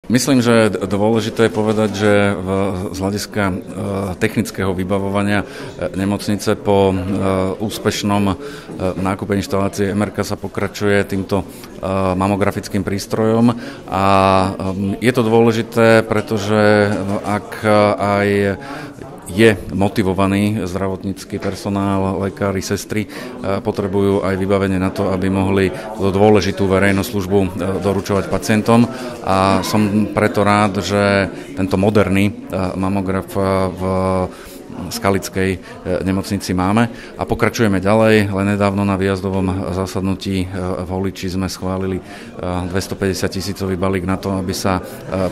Myslím, že dôležité je povedať, že z hľadiska technického vybavovania nemocnice po úspešnom nákupe inštalácie MRK sa pokračuje týmto mamografickým prístrojom a je to dôležité, pretože ak aj je motivovaný zdravotnícky personál, lekári, sestry, potrebujú aj vybavenie na to, aby mohli dôležitú verejnú službu doručovať pacientom. A som preto rád, že tento moderný mamograf v Skalickej nemocnici máme a pokračujeme ďalej. Len nedávno na výjazdovom zasadnutí v Holiči sme schválili 250 000 balík na to, aby sa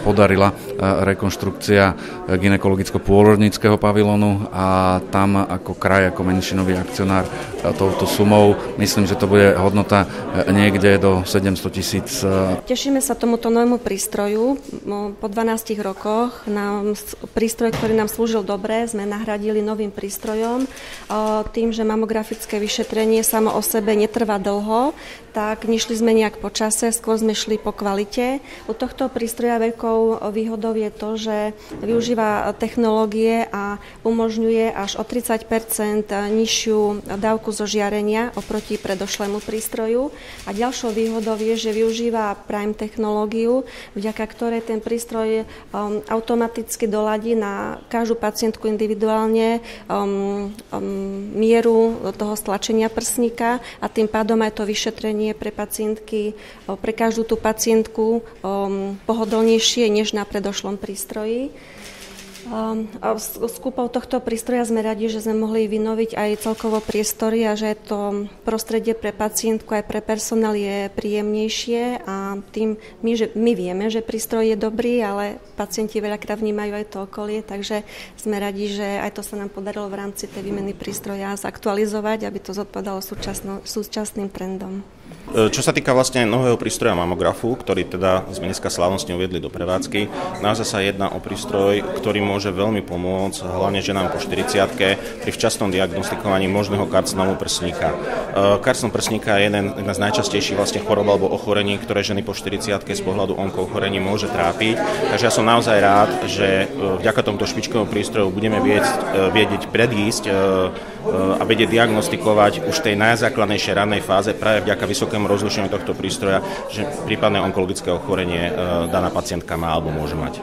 podarila rekonštrukcia gynekologicko-pôrodníckeho pavilónu a tam ako kraj, ako menšinový akcionár touto sumou, myslím, že to bude hodnota niekde do 700 000. Tešíme sa tomuto novému prístroju. Po 12 rokoch prístroj, ktorý nám slúžil dobre, sme nahradili novým prístrojom. Tým, že mamografické vyšetrenie samo o sebe netrvá dlho, tak nešli sme nejak po čase, skôr sme šli po kvalite. U tohto prístroja veľkou výhodou je to, že využíva technológie a umožňuje až o 30% nižšiu dávku zo žiarenia oproti predošlému prístroju. A ďalšou výhodou je, že využíva Prime technológiu, vďaka ktorej ten prístroj automaticky doladí na každú pacientku individuálne mieru toho stlačenia prsníka a tým pádom aj to vyšetrenie pre pacientky, pre každú tú pacientku pohodlnejšie než na predošlom prístroji. S kúpou tohto prístroja sme radi, že sme mohli vynoviť aj celkovo priestory a že to prostredie pre pacientku aj pre personál je príjemnejšie a tým my vieme, že prístroj je dobrý, ale pacienti veľakrát vnímajú aj to okolie, takže sme radi, že aj to sa nám podarilo v rámci tej výmeny prístroja zaktualizovať, aby to zodpovedalo súčasným trendom. Čo sa týka vlastne nového prístroja mamografu, ktorý teda sme dneska slávnostne uviedli do prevádzky, naozaj sa jedná o prístroj, ktorý môže veľmi pomôcť hlavne ženám po 40-ke pri včasnom diagnostikovaní možného karcinómu prsníka. Karcinóm prsníka je jedna z najčastejších vlastne chorôb alebo ochorení, ktoré ženy po 40-ke z pohľadu onkochorení môže trápiť. Takže ja som naozaj rád, že vďaka tomuto špičkovému prístroju budeme vedieť predísť a vedieť diagnostikovať už v tej najzákladnejšej rannej fáze práve vďaka vysokému rozlišeniu tohto prístroja, že prípadné onkologické ochorenie daná pacientka má alebo môže mať.